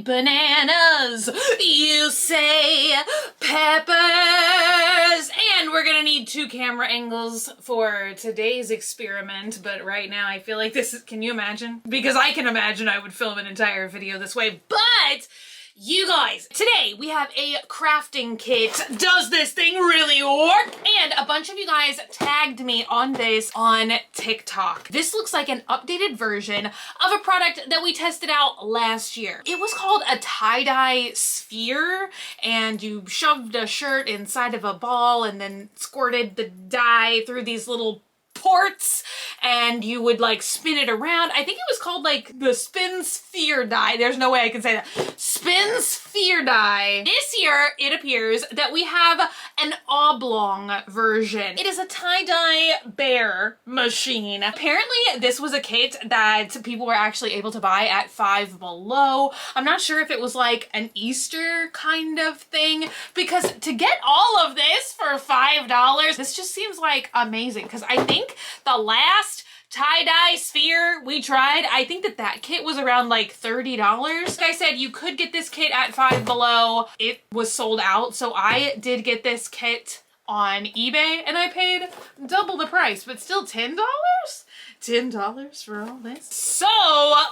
bananas, you say peppers. And we're gonna need 2 camera angles for today's experiment, but right now I feel like this is, can you imagine? Because I can imagine I would film an entire video this way, but you guys, today we have a crafting kit. Does this thing really work? And a bunch of you guys tagged me on this on TikTok. This looks like an updated version of a product that we tested out last year. It was called a tie-dye sphere, and you shoved a shirt inside of a ball and then squirted the dye through these little ports, and you would like spin it around. I think it was called like the spin sphere dye. There's no way I can say that. Spin sphere dye. This year it appears that we have an oblong version. It is a tie-dye bear machine. Apparently this was a kit that people were actually able to buy at Five Below. I'm not sure if it was like an Easter kind of thing, because to get all of this for $5, this just seems like amazing, because I think the last tie-dye sphere we tried, I think that kit was around like $30. Like I said, you could get this kit at Five Below. It was sold out, so I did get this kit on eBay and I paid double the price, but still $10? $10 for all this? So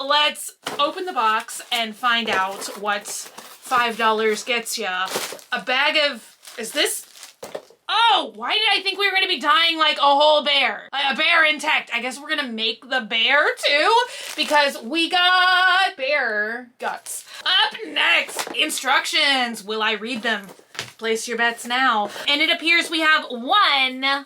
let's open the box and find out what $5 gets ya. A bag of, is this? Oh, why did I think we were gonna be dyeing like a whole bear? Like a bear intact. I guess we're gonna make the bear too, because we got bear guts. Up next, instructions. Will I read them? Place your bets now. And it appears we have 1,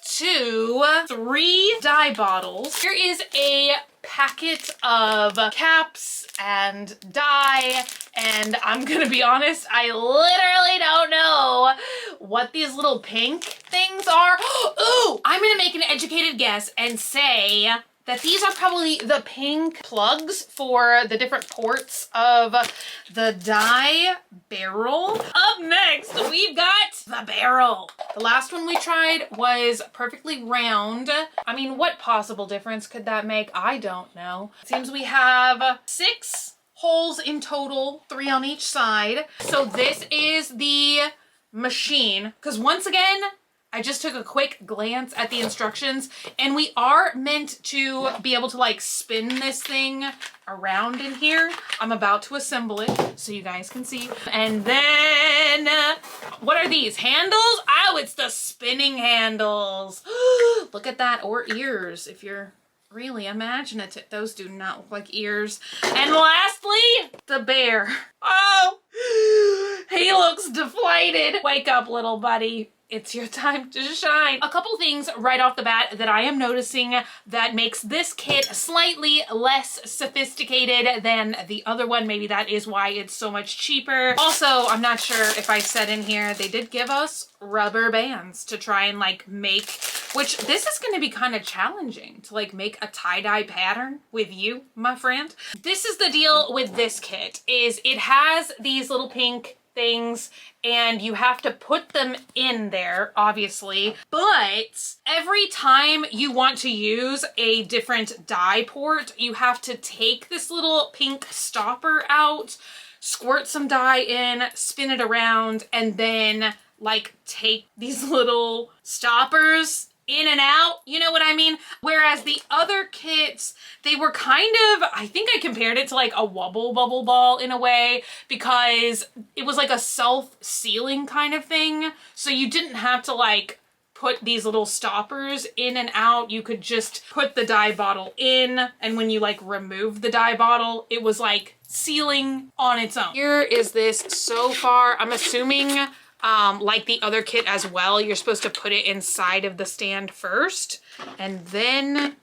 2, 3 dye bottles. Here is a packet of caps and dye, and I'm gonna be honest, I literally don't know what these little pink things are. Ooh, I'm gonna make an educated guess and say that these are probably the pink plugs for the different ports of the dye barrel. Up next, we've got the barrel. The last one we tried was perfectly round. I mean, what possible difference could that make? I don't know. It seems we have 6 holes in total, 3 on each side. So this is the machine, because once again, I just took a quick glance at the instructions, and we are meant to be able to like spin this thing around in here. I'm about to assemble it so you guys can see. And then, what are these? Handles? Oh, it's the spinning handles. Look at that, or ears if you're really imaginative. Those do not look like ears. And lastly, the bear. Oh, he looks deflated. Wake up, little buddy. It's your time to shine. A couple things right off the bat that I am noticing that makes this kit slightly less sophisticated than the other one. Maybe that is why it's so much cheaper. Also, I'm not sure if I said in here, they did give us rubber bands to try and like make, which this is going to be kind of challenging to like make a tie-dye pattern with you, my friend. This is the deal with this kit, is it has these little pink things and you have to put them in there, obviously, but every time you want to use a different dye port, you have to take this little pink stopper out, squirt some dye in, spin it around, and then like take these little stoppers in and out, you know what I mean? Whereas the other kits, they were kind of, I think I compared it to like a wobble bubble ball in a way, because it was like a self-sealing kind of thing. So you didn't have to like put these little stoppers in and out. You could just put the dye bottle in, and when you like remove the dye bottle, it was like sealing on its own. Here is this so far. I'm assuming like the other kit as well, you're supposed to put it inside of the stand first and then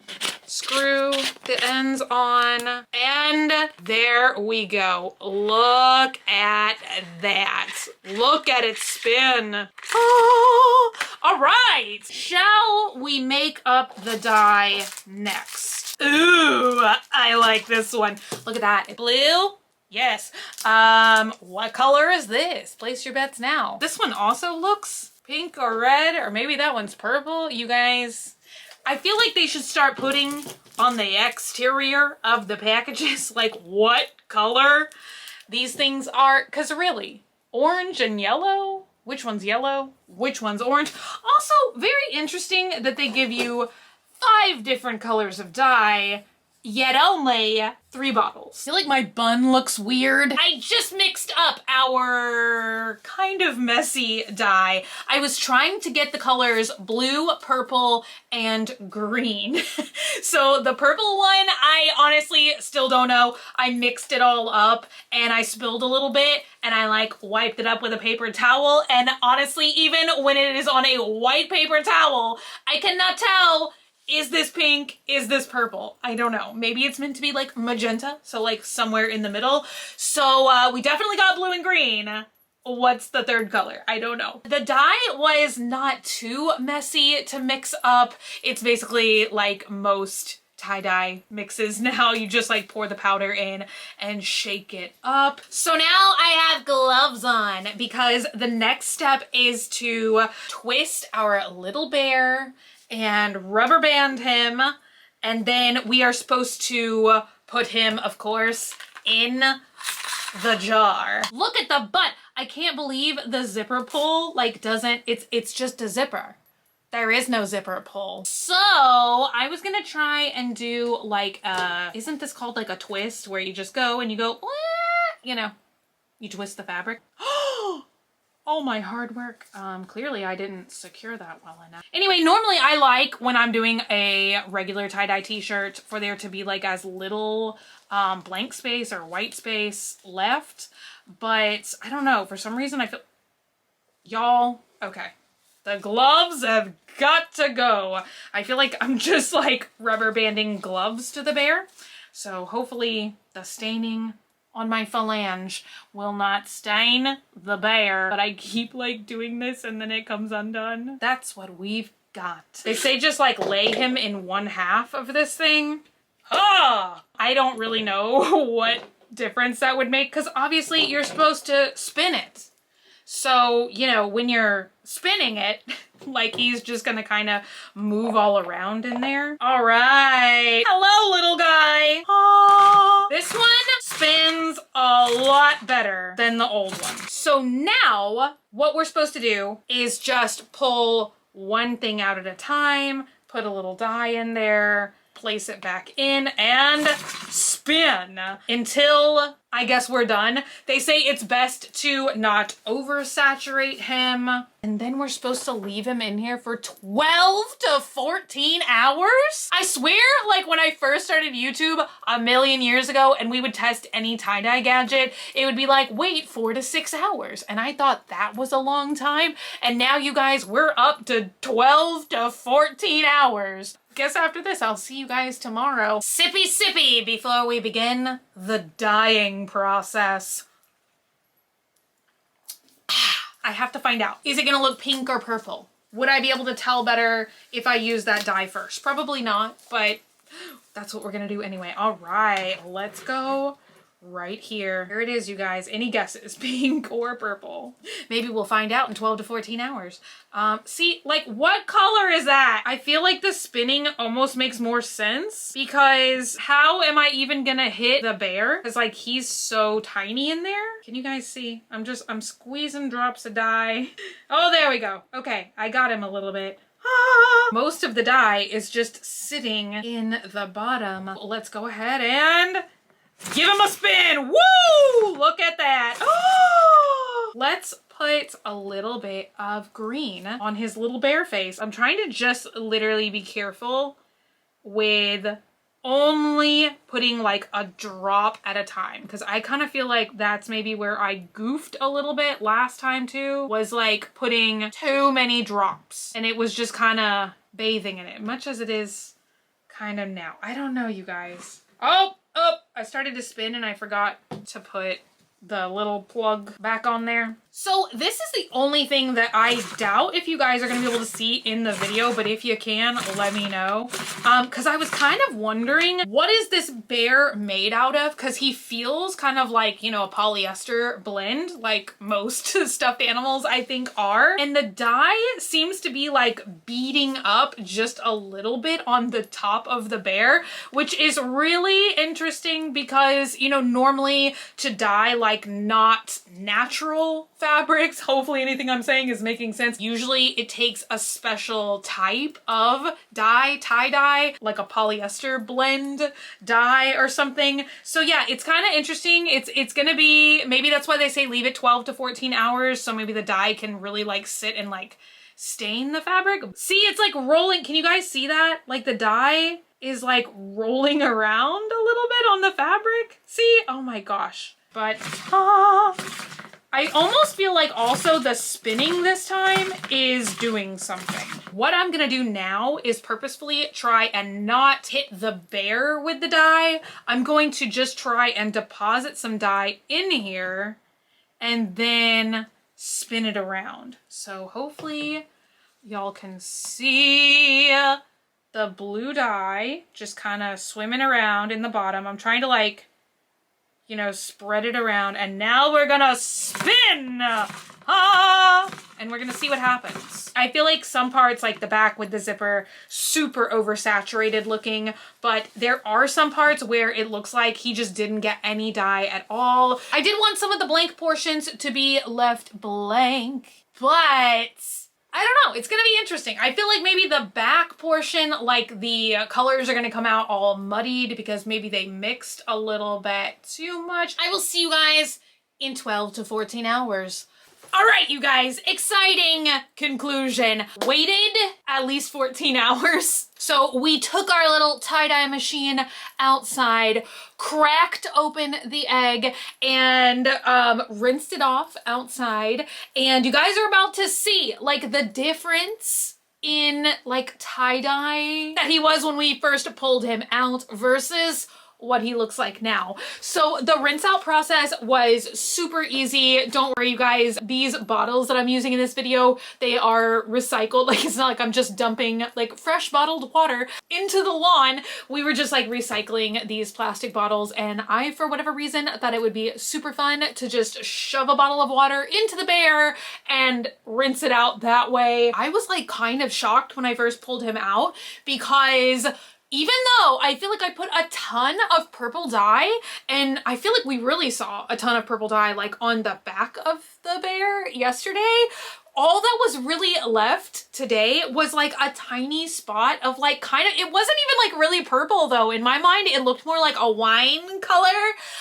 screw the ends on, and there we go. Look at that. Look at it spin. Oh, all right. Shall we make up the dye next? Ooh, I like this one. Look at that. Blue. Yes. What color is this? Place your bets now. This one also looks pink or red, or maybe that one's purple. You guys, I feel like they should start putting on the exterior of the packages like what color these things are, because really, orange and yellow? Which one's yellow? Which one's orange? Also, very interesting that they give you 5 different colors of dye, yet only 3 bottles. I feel like my bun looks weird. I just mixed up our kind of messy dye. I was trying to get the colors blue, purple, and green. So the purple one, I honestly still don't know. I mixed it all up and I spilled a little bit and I like wiped it up with a paper towel. And honestly, even when it is on a white paper towel, I cannot tell, is this pink? Is this purple? I don't know. Maybe it's meant to be like magenta, so like somewhere in the middle. So we definitely got blue and green. What's the third color? I don't know. The dye was not too messy to mix up. It's basically like most tie-dye mixes now. You just like pour the powder in and shake it up. So now I have gloves on because the next step is to twist our little bear and rubber band him, and then we are supposed to put him, of course, in the jar. Look at the butt. I can't believe the zipper pull like doesn't, it's just a zipper. There is no zipper pull. So I was gonna try and do like isn't this called like a twist where you just go and you go, you know, you twist the fabric. Oh, my hard work. Clearly I didn't secure that well enough. Anyway, normally I like when I'm doing a regular tie-dye t-shirt for there to be like as little blank space or white space left. But I don't know, for some reason I feel, y'all, okay. The gloves have got to go. I feel like I'm just like rubber banding gloves to the bear. So hopefully the staining on my phalange will not stain the bear, but I keep like doing this and then it comes undone. That's what we've got. They say just like lay him in 1/2 of this thing. Ah! I don't really know what difference that would make because obviously you're supposed to spin it. So, you know, when you're spinning it, like he's just gonna kind of move all around in there. All right. Hello, little guy. Aww. This one spins a lot better than the old one. So now what we're supposed to do is just pull one thing out at a time, put a little dye in there, place it back in, and spin until I guess we're done. They say it's best to not oversaturate him. And then we're supposed to leave him in here for 12 to 14 hours? I swear, like when I first started YouTube a million years ago and we would test any tie-dye gadget, it would be like, wait 4 to 6 hours. And I thought that was a long time. And now you guys, we're up to 12 to 14 hours. Guess after this, I'll see you guys tomorrow. Sippy sippy before we begin the dyeing process. I have to find out. Is it gonna look pink or purple? Would I be able to tell better if I use that dye first? Probably not, but that's what we're gonna do anyway. All right, let's go right here. Here it is, you guys. Any guesses? Pink or purple? Maybe we'll find out in 12 to 14 hours. See, like, what color is that? I feel like the spinning almost makes more sense because how am I even gonna hit the bear? Because, like, he's so tiny in there. Can you guys see? I'm squeezing drops of dye. Oh, there we go. Okay, I got him a little bit. Most of the dye is just sitting in the bottom. Let's go ahead and give him a spin. Woo! Look at that. Oh! Let's put a little bit of green on his little bear face. I'm trying to just literally be careful with only putting like a drop at a time because I kind of feel like that's maybe where I goofed a little bit last time too, was like putting too many drops and it was just kind of bathing in it, much as it is kind of now. I don't know, you guys. Oh, I started to spin and I forgot to put the little plug back on there. So this is the only thing that I doubt if you guys are going to be able to see in the video, but if you can, let me know. Because I was kind of wondering, what is this bear made out of? Because he feels kind of like, you know, a polyester blend, like most stuffed animals I think are. And the dye seems to be like beading up just a little bit on the top of the bear, which is really interesting because, you know, normally to dye like not natural fabrics, hopefully anything I'm saying is making sense, usually it takes a special type of dye, tie-dye, like a polyester blend dye or something. So yeah, it's kind of interesting. It's gonna be, maybe that's why they say leave it 12 to 14 hours, so maybe the dye can really like sit and like stain the fabric. See, it's like rolling. Can you guys see that? Like the dye is like rolling around a little bit on the fabric. See? Oh my gosh. But I almost feel like also the spinning this time is doing something. What I'm gonna do now is purposefully try and not hit the bear with the dye. I'm going to just try and deposit some dye in here and then spin it around. So hopefully y'all can see the blue dye just kind of swimming around in the bottom. I'm trying to like, you know, spread it around, and now we're gonna spin! And we're gonna see what happens. I feel like some parts, like the back with the zipper, super oversaturated looking, but there are some parts where it looks like he just didn't get any dye at all. I did want some of the blank portions to be left blank, but I don't know, it's gonna be interesting. I feel like maybe the back portion, like the colors are gonna come out all muddied because maybe they mixed a little bit too much. I will see you guys in 12 to 14 hours. All right, you guys, exciting conclusion. Waited at least 14 hours. So we took our little tie-dye machine outside, cracked open the egg, and rinsed it off outside. And you guys are about to see like the difference in like tie-dye that he was when we first pulled him out versus what he looks like now. So the rinse out process was super easy. Don't worry, you guys, these bottles that I'm using in this video, they are recycled. Like, it's not like I'm just dumping like fresh bottled water into the lawn. We were just like recycling these plastic bottles, and I, for whatever reason, thought it would be super fun to just shove a bottle of water into the bear and rinse it out that way. I was like kind of shocked when I first pulled him out because even though I feel like I put a ton of purple dye, and I feel like we really saw a ton of purple dye like on the back of the bear yesterday, all that was really left today was like a tiny spot of like kind of, it wasn't even like really purple though. In my mind, it looked more like a wine color.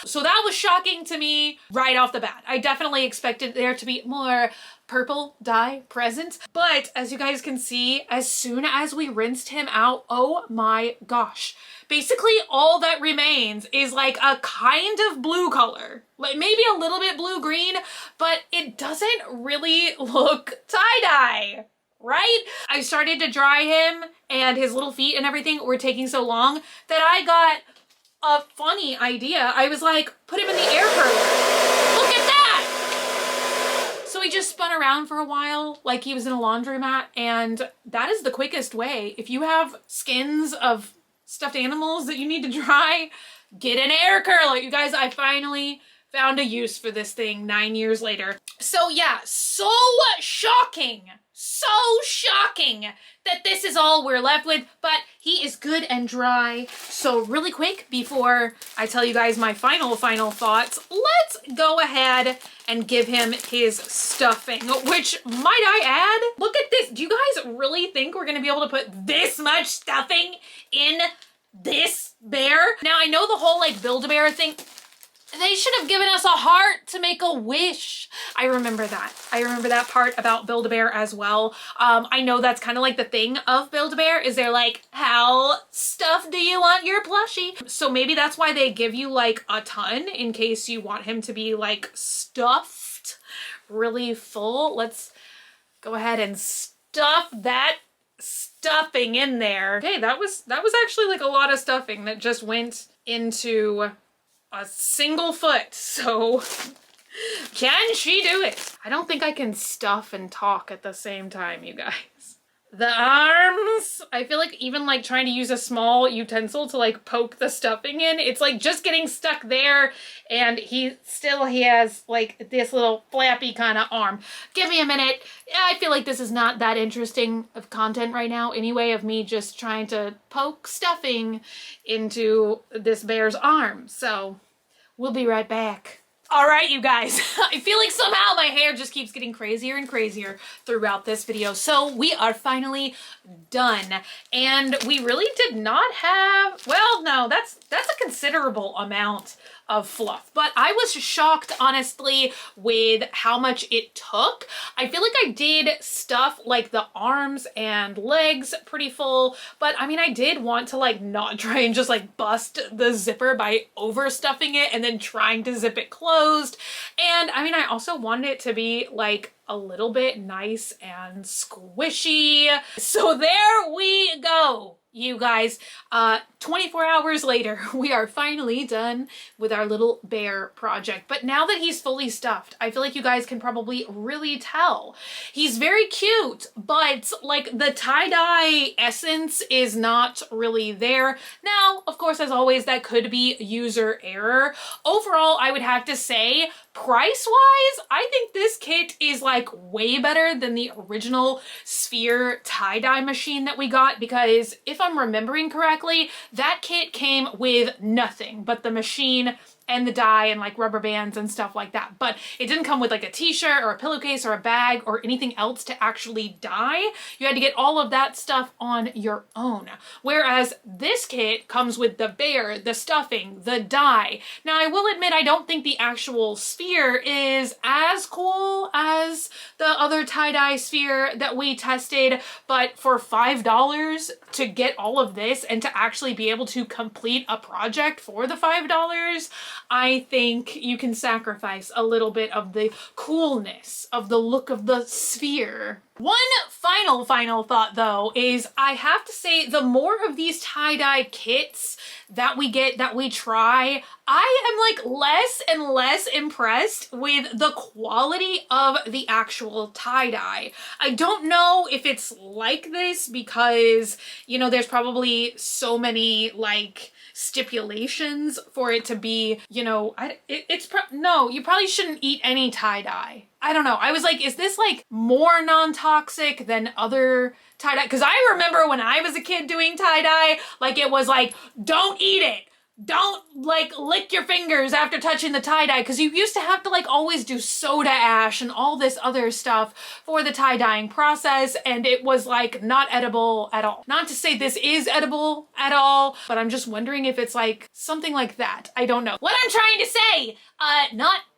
So that was shocking to me right off the bat. I definitely expected there to be more purple dye present. But as you guys can see, as soon as we rinsed him out, oh my gosh. Basically all that remains is like a kind of blue color, like maybe a little bit blue-green, but it doesn't really look tie-dye, right? I started to dry him and his little feet and everything were taking so long that I got a funny idea. I was like, put him in the air curler. Look at that! So he just spun around for a while like he was in a laundromat, and that is the quickest way. If you have skins of stuffed animals that you need to dry, get an air curler. You guys, I finally found a use for this thing 9 years later. So yeah, so shocking that this is all we're left with, but he is good and dry. So really quick, before I tell you guys my final thoughts, let's go ahead and give him his stuffing, which, might I add, look at this. Do you guys really think we're gonna be able to put this much stuffing in this bear? Now, I know the whole like Build-A-Bear thing, they should have given us a heart to make a wish. I remember that. I remember that part about Build-A-Bear as well. I know that's kind of like the thing of Build-A-Bear, is they're like, how stuffed do you want your plushie? So maybe that's why they give you like a ton in case you want him to be like stuffed really full. Let's go ahead and stuff that stuffing in there. Okay, that was actually like a lot of stuffing that just went into a single foot. So Can she do it? I don't think I can stuff and talk at the same time, you guys. The arms, I feel like even like trying to use a small utensil to like poke the stuffing in, it's like just getting stuck there, and he has like this little flappy kind of arm. Give me a minute. I feel like this is not that interesting of content right now anyway, of me just trying to poke stuffing into this bear's arm. So we'll be right back. All right, you guys, I feel like somehow my hair just keeps getting crazier and crazier throughout this video. So we are finally done, and we really did not have, well, no, that's a considerable amount of fluff, but I was shocked honestly with how much it took. I feel like I did stuff like the arms and legs pretty full, but I mean, I did want to like not try and just like bust the zipper by overstuffing it and then trying to zip it closed. And I mean, I also wanted it to be like a little bit nice and squishy. So there we go, you guys. 24 hours later, we are finally done with our little bear project. But now that he's fully stuffed, I feel like you guys can probably really tell. He's very cute, but like the tie-dye essence is not really there. Now, of course, as always, that could be user error. Overall, I would have to say, price-wise, I think this kit is like way better than the original Sphere tie-dye machine that we got, because if I'm remembering correctly, that kit came with nothing but the machine and the dye and like rubber bands and stuff like that. But it didn't come with like a t-shirt or a pillowcase or a bag or anything else to actually dye. You had to get all of that stuff on your own. Whereas this kit comes with the bear, the stuffing, the dye. Now I will admit, I don't think the actual Sphere is as cool as the other tie-dye Sphere that we tested, but for $5 to get all of this and to actually be able to complete a project for the $5, I think you can sacrifice a little bit of the coolness of the look of the Sphere. One final thought though is I have to say, the more of these tie-dye kits that we get, that we try, I am like less and less impressed with the quality of the actual tie-dye. I don't know if it's like this because, you know, there's probably so many like stipulations for it to be, you know, no, you probably shouldn't eat any tie-dye. I don't know. I was like, is this like more non-toxic than other tie-dye? Because I remember when I was a kid doing tie-dye, like it was like, don't eat it. Don't like lick your fingers after touching the tie-dye, because you used to have to like always do soda ash and all this other stuff for the tie-dyeing process, and it was like not edible at all. Not to say this is edible at all, but I'm just wondering if it's like something like that. I don't know. What I'm trying to say,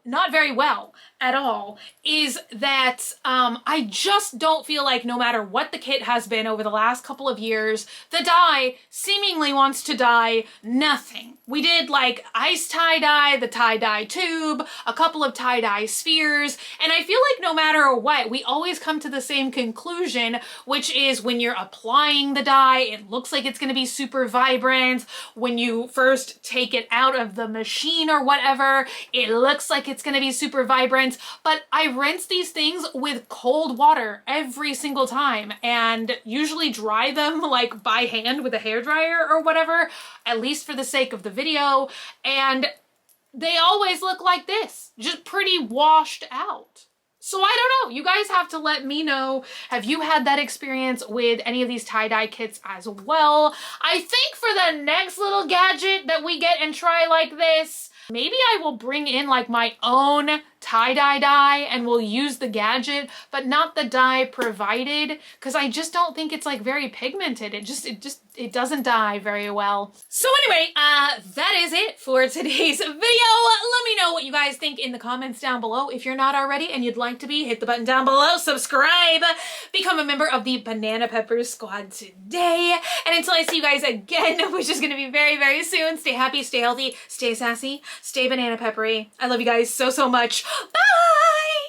not very well at all, is that I just don't feel like no matter what the kit has been over the last couple of years, the dye seemingly wants to dye nothing. We did like ice tie-dye, the tie-dye tube, a couple of tie-dye spheres, and I feel like no matter what, we always come to the same conclusion, which is when you're applying the dye, it looks like it's going to be super vibrant. When you first take it out of the machine or whatever, it looks like it's going to be super vibrant, but I rinse these things with cold water every single time and usually dry them like by hand with a hairdryer or whatever, at least for the sake of the video, and they always look like this, just pretty washed out. So I don't know, you guys have to let me know, have you had that experience with any of these tie-dye kits as well? I think for the next little gadget that we get and try like this, maybe I will bring in like my own tie-dye dye and we'll use the gadget, but not the dye provided, because I just don't think it's like very pigmented. It doesn't dye very well. So anyway, that is it for today's video. Let me know what you guys think in the comments down below. If you're not already and you'd like to be, hit the button down below, subscribe, become a member of the Banana Peppers Squad today. And until I see you guys again, which is going to be very, very soon, stay happy, stay healthy, stay sassy, stay banana peppery. I love you guys so, so much. Bye!